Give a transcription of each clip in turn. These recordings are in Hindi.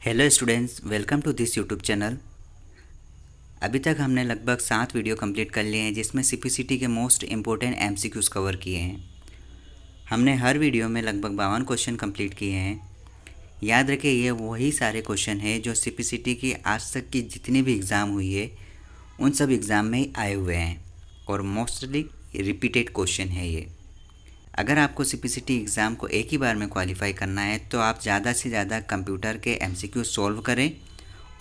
Hello students, welcome to this YouTube channel. अभी तक हमने लगभग 7 वीडियो कंप्लीट कर लिए हैं, जिसमें सीपीसीटी के मोस्ट इम्पोर्टेंट एमसीक्यूज़ कवर किए हैं। हमने हर वीडियो में लगभग 52 क्वेश्चन कंप्लीट किए हैं। याद रखें, ये वही सारे क्वेश्चन हैं जो सीपीसीटी की आज तक की जितनी भी एग्ज़ाम हुई है उन सब एग्ज़ाम में ही आए हुए हैं और मोस्टली रिपीटेड क्वेश्चन है ये। अगर आपको सीपीसीटी एग्ज़ाम को एक ही बार में क्वालिफाई करना है तो आप ज़्यादा से ज़्यादा कंप्यूटर के एमसीक्यू सॉल्व करें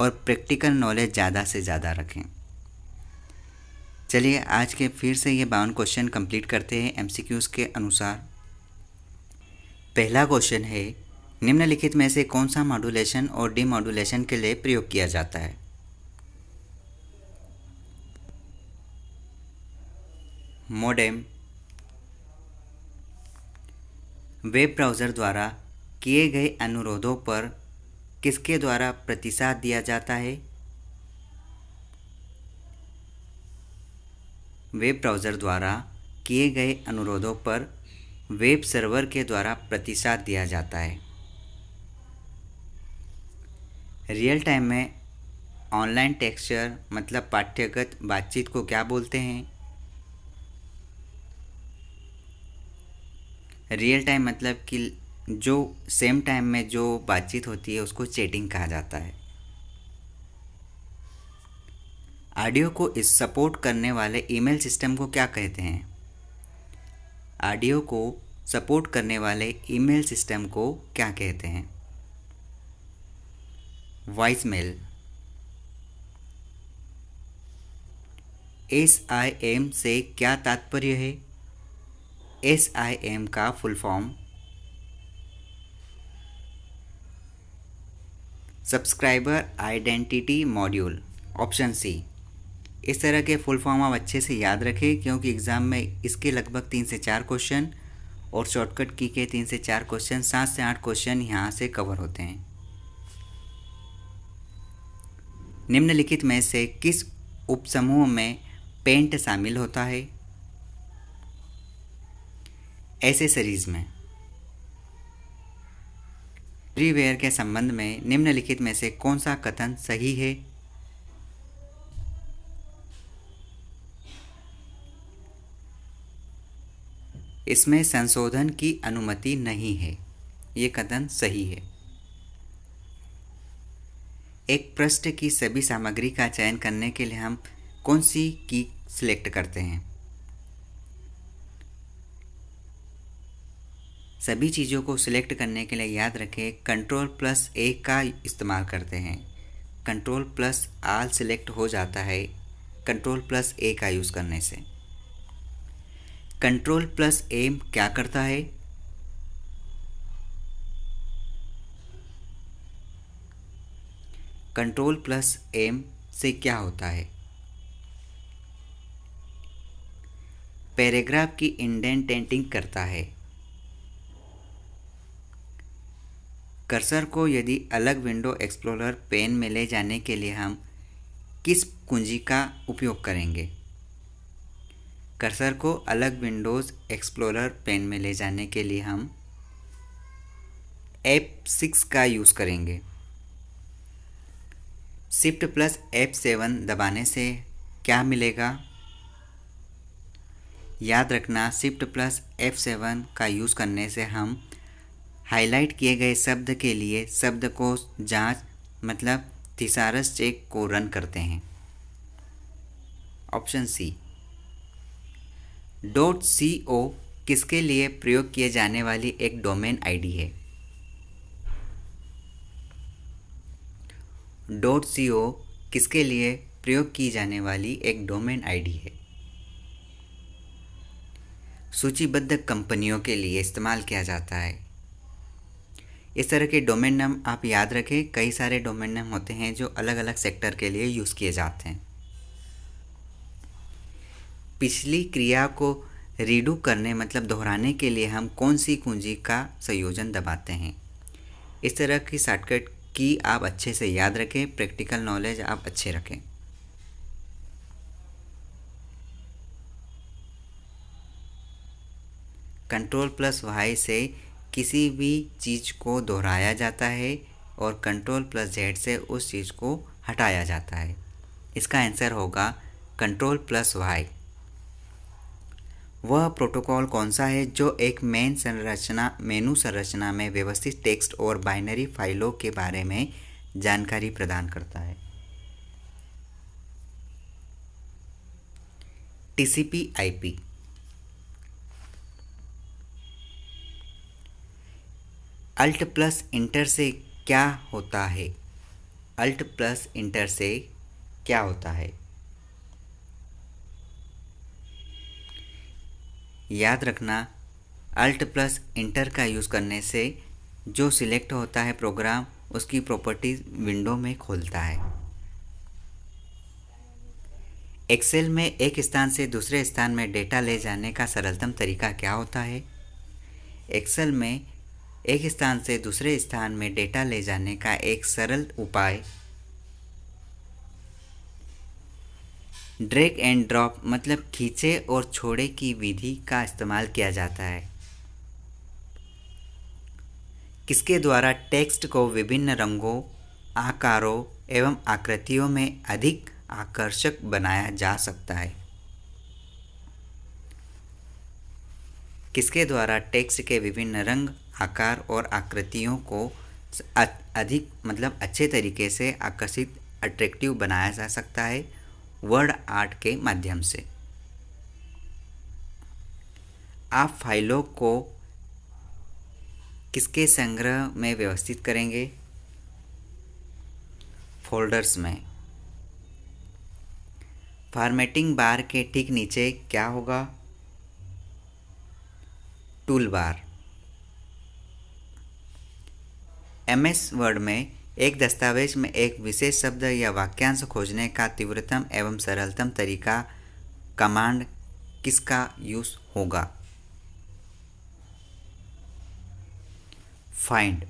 और प्रैक्टिकल नॉलेज ज़्यादा से ज़्यादा रखें। चलिए आज के फिर से ये 52 क्वेश्चन कंप्लीट करते हैं एमसीक्यूज़ के अनुसार। पहला क्वेश्चन है, निम्नलिखित में से कौन सा मॉड्यूलेशन और डीमॉड्यूलेशन के लिए प्रयोग किया जाता है? मोडेम। वेब ब्राउज़र द्वारा किए गए अनुरोधों पर किसके द्वारा प्रतिसाद दिया जाता है? वेब ब्राउज़र द्वारा किए गए अनुरोधों पर वेब सर्वर के द्वारा प्रतिसाद दिया जाता है। रियल टाइम में ऑनलाइन टेक्सचर मतलब पाठ्यगत बातचीत को क्या बोलते हैं? रियल टाइम मतलब कि जो सेम टाइम में जो बातचीत होती है उसको चैटिंग कहा जाता है। ऑडियो को इस सपोर्ट करने वाले ईमेल सिस्टम को क्या कहते हैं? ऑडियो को सपोर्ट करने वाले ईमेल सिस्टम को क्या कहते हैं? Voice mail. SIM से क्या तात्पर्य है? SIM का full form subscriber identity module, option C. इस तरह के फुल फॉर्म आप अच्छे से याद रखें क्योंकि एग्ज़ाम में इसके लगभग 3 से 4 क्वेश्चन और शॉर्टकट की के 3 से 4 क्वेश्चन, 7 से 8 क्वेश्चन यहाँ से कवर होते हैं। निम्नलिखित में से किस उपसमूह में पेंट शामिल होता है? एसेसरीज में। फ्रीवेयर के संबंध में निम्नलिखित में से कौन सा कथन सही है? इसमें संशोधन की अनुमति नहीं है, ये कथन सही है। एक पृष्ठ की सभी सामग्री का चयन करने के लिए हम कौन सी की सिलेक्ट करते हैं? सभी चीज़ों को सिलेक्ट करने के लिए याद रखें Ctrl+A का इस्तेमाल करते हैं। Ctrl+All सिलेक्ट हो जाता है Ctrl+A का यूज़ करने से। Ctrl+A क्या करता है? Ctrl+A से क्या होता है? पैराग्राफ की इंडेंटेटिंग करता है। कर्सर को यदि अलग विंडो एक्सप्लोरर पेन में ले जाने के लिए हम किस कुंजी का उपयोग करेंगे? कर्सर को अलग विंडोज़ एक्सप्लोरर पेन में ले जाने के लिए हम F6 का यूज़ करेंगे। Shift+F7 दबाने से क्या मिलेगा? याद रखना, Shift+F7 का यूज़ करने से हम हाईलाइट किए गए शब्द के लिए शब्द को जांच मतलब थिसारस चेक को रन करते हैं। Option C. .co किसके लिए प्रयोग किए जाने वाली एक डोमेन आईडी है? .co किसके लिए प्रयोग की जाने वाली एक डोमेन आईडी है? सूचीबद्ध कंपनियों के लिए इस्तेमाल किया जाता है। इस तरह के डोमेन नाम आप याद रखें, कई सारे डोमेन नाम होते हैं जो अलग अलग सेक्टर के लिए यूज़ किए जाते हैं। पिछली क्रिया को रीडू करने मतलब दोहराने के लिए हम कौन सी कुंजी का संयोजन दबाते हैं? इस तरह की शॉर्टकट की आप अच्छे से याद रखें, प्रैक्टिकल नॉलेज आप अच्छे रखें। Ctrl+Y से किसी भी चीज़ को दोहराया जाता है और Ctrl+Z से उस चीज़ को हटाया जाता है। इसका आंसर होगा Ctrl+Y। वह प्रोटोकॉल कौन सा है जो एक मेनू संरचना में व्यवस्थित टेक्स्ट और बाइनरी फाइलों के बारे में जानकारी प्रदान करता है? TCP/IP। Alt+Enter से क्या होता है? Alt+Enter से क्या होता है? याद रखना, Alt+Enter का यूज़ करने से जो सिलेक्ट होता है प्रोग्राम उसकी प्रॉपर्टीज विंडो में खोलता है। एक्सेल में एक स्थान से दूसरे स्थान में डेटा ले जाने का सरलतम तरीका क्या होता है? एक्सेल में एक स्थान से दूसरे स्थान में डेटा ले जाने का एक सरल उपाय ड्रैग एंड ड्रॉप मतलब खींचे और छोड़े की विधि का इस्तेमाल किया जाता है। किसके द्वारा टेक्स्ट को विभिन्न रंगों, आकारों एवं आकृतियों में अधिक आकर्षक बनाया जा सकता है? किसके द्वारा टेक्स्ट के विभिन्न रंग, आकार और आकृतियों को अधिक मतलब अच्छे तरीके से आकर्षित, अट्रैक्टिव बनाया जा सकता है? वर्ड आर्ट के माध्यम से। आप फाइलों को किसके संग्रह में व्यवस्थित करेंगे? फोल्डर्स में। फॉर्मेटिंग बार के ठीक नीचे क्या होगा? Tool bar. MS वर्ड में एक दस्तावेज में एक विशेष शब्द या वाक्यांश खोजने का तीव्रतम एवं सरलतम तरीका कमांड किसका यूज होगा? फाइंड।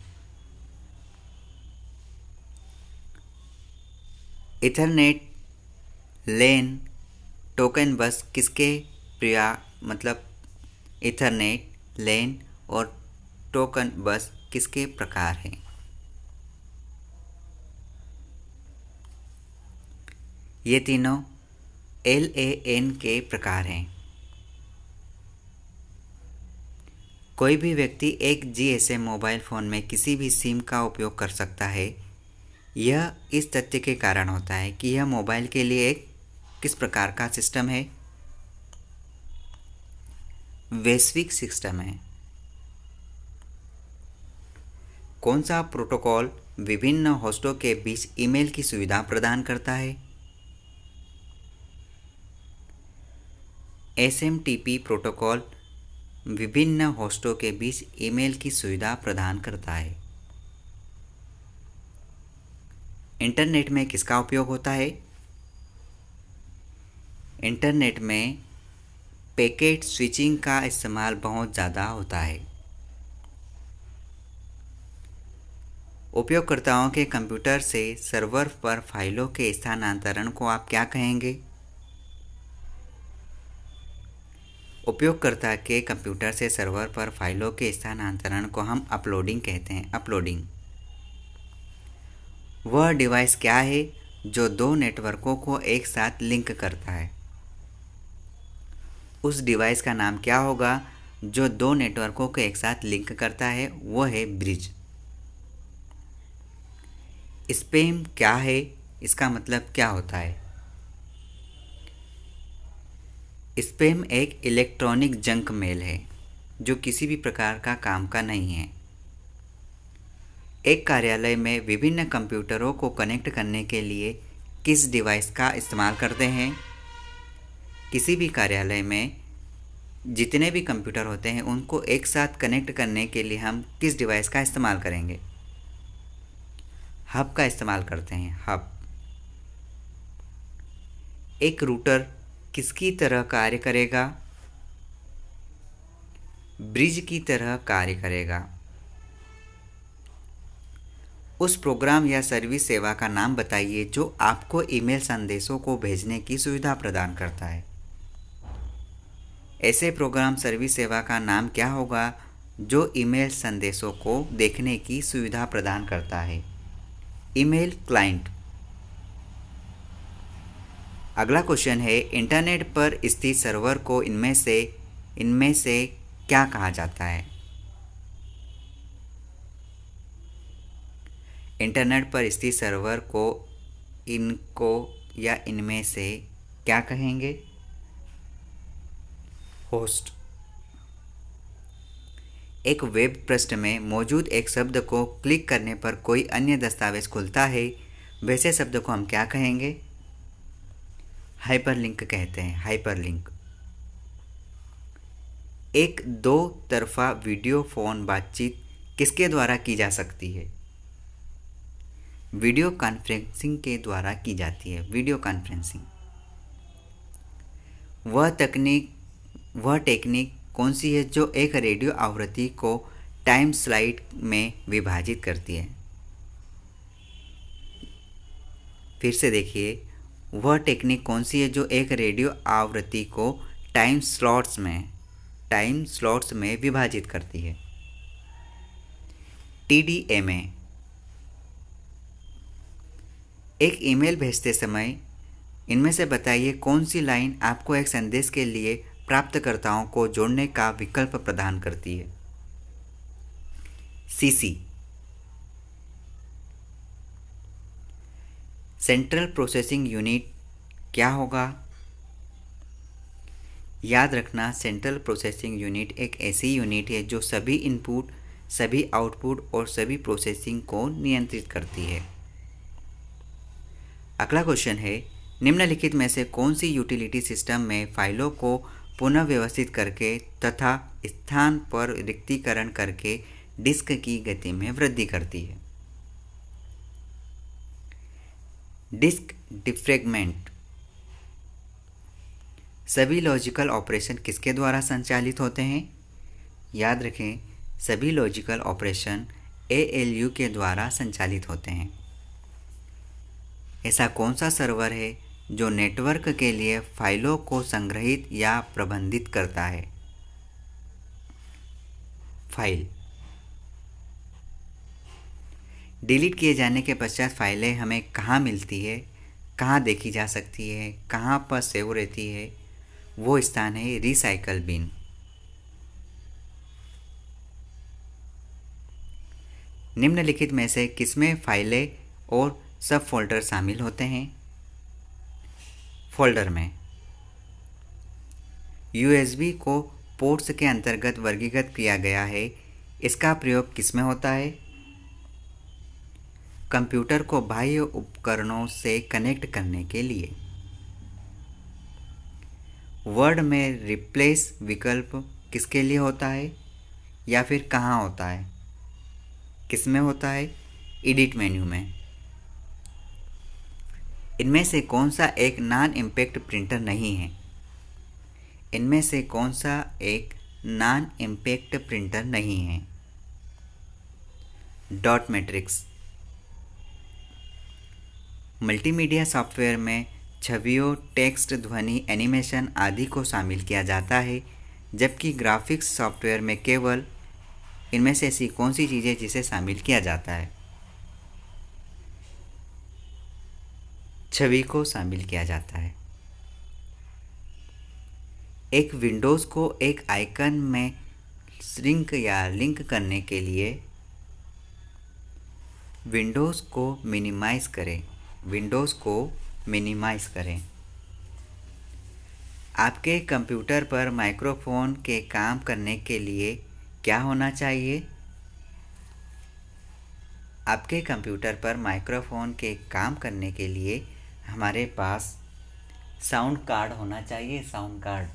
इथरनेट, लेन, टोकन बस किसके इथरनेट, लेन और टोकन बस किसके प्रकार हैं? ये तीनों LAN के प्रकार हैं। कोई भी व्यक्ति एक GSM मोबाइल फ़ोन में किसी भी सिम का उपयोग कर सकता है। यह इस तथ्य के कारण होता है कि यह मोबाइल के लिए एक किस प्रकार का सिस्टम है? वैश्विक सिस्टम है। कौन सा प्रोटोकॉल विभिन्न होस्टों के बीच ईमेल की सुविधा प्रदान करता है? SMTP प्रोटोकॉल विभिन्न होस्टों के बीच ईमेल की सुविधा प्रदान करता है। इंटरनेट में किसका उपयोग होता है? इंटरनेट में पैकेट स्विचिंग का इस्तेमाल बहुत ज़्यादा होता है। उपयोगकर्ताओं के कंप्यूटर से सर्वर पर फाइलों के स्थानांतरण को आप क्या कहेंगे? उपयोगकर्ता के कंप्यूटर से सर्वर पर फाइलों के स्थानांतरण को हम अपलोडिंग कहते हैं। अपलोडिंग। वह डिवाइस क्या है जो दो नेटवर्कों को एक साथ लिंक करता है? उस डिवाइस का नाम क्या होगा जो दो नेटवर्कों को एक साथ लिंक करता है? वो है ब्रिज। स्पैम क्या है? इसका मतलब क्या होता है? स्पैम एक इलेक्ट्रॉनिक जंक मेल है जो किसी भी प्रकार का काम का नहीं है। एक कार्यालय में विभिन्न कंप्यूटरों को कनेक्ट करने के लिए किस डिवाइस का इस्तेमाल करते हैं? किसी भी कार्यालय में जितने भी कंप्यूटर होते हैं उनको एक साथ कनेक्ट करने के लिए हम किस डिवाइस का इस्तेमाल करेंगे? हब का इस्तेमाल करते हैं। हब। एक रूटर किसकी तरह कार्य करेगा? ब्रिज की तरह कार्य करेगा। उस प्रोग्राम या सर्विस सेवा का नाम बताइए जो आपको ईमेल संदेशों को भेजने की सुविधा प्रदान करता है। ऐसे प्रोग्राम सर्विस सेवा का नाम क्या होगा जो ईमेल संदेशों को देखने की सुविधा प्रदान करता है? Email client. अगला क्वेश्चन है, इंटरनेट पर स्थित सर्वर को इनमें से क्या कहा जाता है? इंटरनेट पर स्थित सर्वर को इनमें से क्या कहेंगे? होस्ट। एक वेब पृष्ठ में मौजूद एक शब्द को क्लिक करने पर कोई अन्य दस्तावेज खुलता है, वैसे शब्द को हम क्या कहेंगे? हाइपरलिंक कहते हैं, हाइपरलिंक। एक दो तरफा वीडियो फोन बातचीत किसके द्वारा की जा सकती है? वीडियो कॉन्फ्रेंसिंग के द्वारा की जाती है, वीडियो कॉन्फ्रेंसिंग। वह टेक्निक कौन सी है जो एक रेडियो आवृत्ति को टाइम स्लाइड में विभाजित करती है? फिर से देखिए, वह टेक्निक कौन सी है जो एक रेडियो आवृत्ति को टाइम स्लॉट्स में विभाजित करती है? TDMA। एक ईमेल भेजते समय इनमें से बताइए कौन सी लाइन आपको एक संदेश के लिए प्राप्तकर्ताओं को जोड़ने का विकल्प प्रदान करती है? CC। सेंट्रल प्रोसेसिंग यूनिट क्या होगा? याद रखना, सेंट्रल प्रोसेसिंग यूनिट एक ऐसी यूनिट है जो सभी इनपुट, सभी आउटपुट और सभी प्रोसेसिंग को नियंत्रित करती है। अगला क्वेश्चन है, निम्नलिखित में से कौन सी यूटिलिटी सिस्टम में फाइलों को पुनः व्यवस्थित करके तथा स्थान पर रिक्तीकरण करके डिस्क की गति में वृद्धि करती है? Disk defragment. सभी लॉजिकल ऑपरेशन किसके द्वारा संचालित होते हैं? याद रखें, सभी लॉजिकल ऑपरेशन ALU के द्वारा संचालित होते हैं। ऐसा कौन सा सर्वर है जो नेटवर्क के लिए फाइलों को संग्रहित या प्रबंधित करता है? फाइल। डिलीट किए जाने के पश्चात फाइलें हमें कहाँ मिलती है, कहाँ देखी जा सकती है, कहाँ पर सेव रहती है? वो स्थान है रिसाइकल बिन। निम्नलिखित में से किसमें फाइलें और सब फोल्डर शामिल होते हैं? फोल्डर में। USB को पोर्ट्स के अंतर्गत वर्गीकृत किया गया है, इसका प्रयोग किसमें होता है? कंप्यूटर को बाह्य उपकरणों से कनेक्ट करने के लिए। वर्ड में रिप्लेस विकल्प किसके लिए होता है या फिर कहाँ होता है? किसमें होता है? एडिट मेन्यू में। इनमें से कौन सा एक नॉन इम्पैक्ट प्रिंटर नहीं है? इनमें से कौन सा एक नॉन इम्पैक्ट प्रिंटर नहीं है? Dot matrix. मल्टीमीडिया सॉफ्टवेयर में छवियों, टेक्स्ट, ध्वनि, एनिमेशन आदि को शामिल किया जाता है, जबकि ग्राफिक्स सॉफ्टवेयर में केवल इनमें से ऐसी कौन सी चीज़ें जिसे शामिल किया जाता है? छवि को शामिल किया जाता है। एक विंडोज़ को एक आइकन में श्रिंक या लिंक करने के लिए विंडोज़ को मिनिमाइज करें। आपके कंप्यूटर पर माइक्रोफोन के काम करने के लिए क्या होना चाहिए? आपके कंप्यूटर पर माइक्रोफोन के काम करने के लिए हमारे पास साउंड कार्ड होना चाहिए, साउंड कार्ड।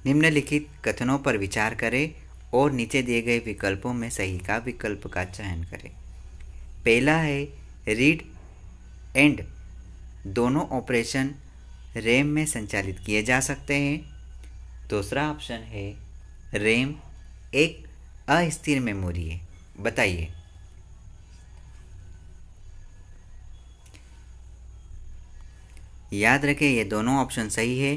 निम्नलिखित कथनों पर विचार करें और नीचे दिए गए विकल्पों में सही का विकल्प का चयन करें। पहला है, रीड एंड दोनों ऑपरेशन रैम में संचालित किए जा सकते हैं। दूसरा ऑप्शन है, रैम एक अस्थिर मेमोरी है। बताइए। याद रखें, ये दोनों ऑप्शन सही है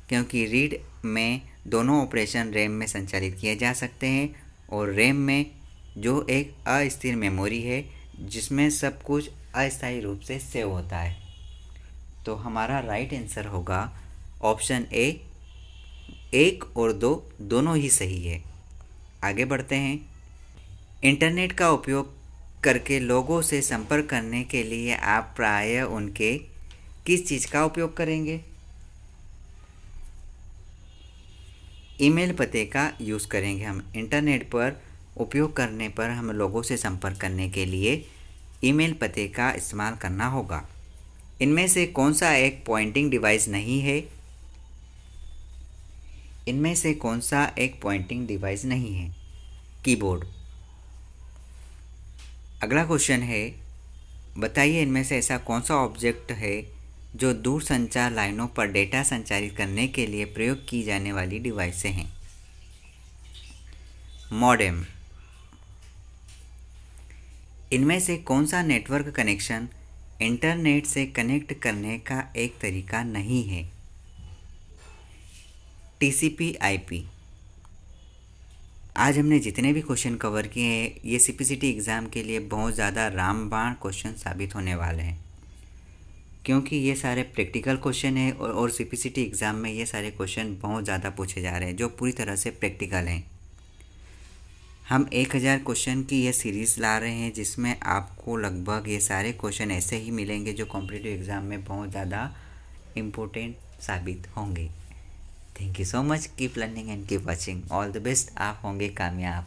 क्योंकि रीड में दोनों ऑपरेशन रैम में संचालित किए जा सकते हैं और रैम में जो एक अस्थिर मेमोरी है जिसमें सब कुछ अस्थायी रूप से सेव होता है। तो हमारा राइट आंसर होगा ऑप्शन ए। 1 और 2 दोनों ही सही है। आगे बढ़ते हैं। इंटरनेट का उपयोग करके लोगों से संपर्क करने के लिए आप प्रायः उनके किस चीज़ का उपयोग करेंगे? ईमेल पते का यूज़ करेंगे। हम इंटरनेट पर उपयोग करने पर हम लोगों से संपर्क करने के लिए ईमेल पते का इस्तेमाल करना होगा। इनमें से कौन सा एक पॉइंटिंग डिवाइस नहीं है? इनमें से कौन सा एक पॉइंटिंग डिवाइस नहीं है? कीबोर्ड। अगला क्वेश्चन है, बताइए इनमें से ऐसा कौन सा ऑब्जेक्ट है जो दूर संचार लाइनों पर डेटा संचारित करने के लिए प्रयोग की जाने वाली डिवाइसें हैं? मॉडेम। इनमें से कौन सा नेटवर्क कनेक्शन इंटरनेट से कनेक्ट करने का एक तरीका नहीं है? TCP/IP। आज हमने जितने भी क्वेश्चन कवर किए हैं ये CPCT एग्ज़ाम के लिए बहुत ज़्यादा रामबाण क्वेश्चन साबित होने वाले हैं, क्योंकि ये सारे प्रैक्टिकल क्वेश्चन हैं और CPCT एग्ज़ाम में ये सारे क्वेश्चन बहुत ज़्यादा पूछे जा रहे हैं जो पूरी तरह से प्रैक्टिकल हैं। हम 1000 क्वेश्चन की ये सीरीज़ ला रहे हैं जिसमें आपको लगभग ये सारे क्वेश्चन ऐसे ही मिलेंगे जो कॉम्पिटिटिव एग्ज़ाम में बहुत ज़्यादा इम्पोर्टेंट साबित होंगे। Thank you so much. Keep learning and keep watching. All the best. आप होंगे कामयाब।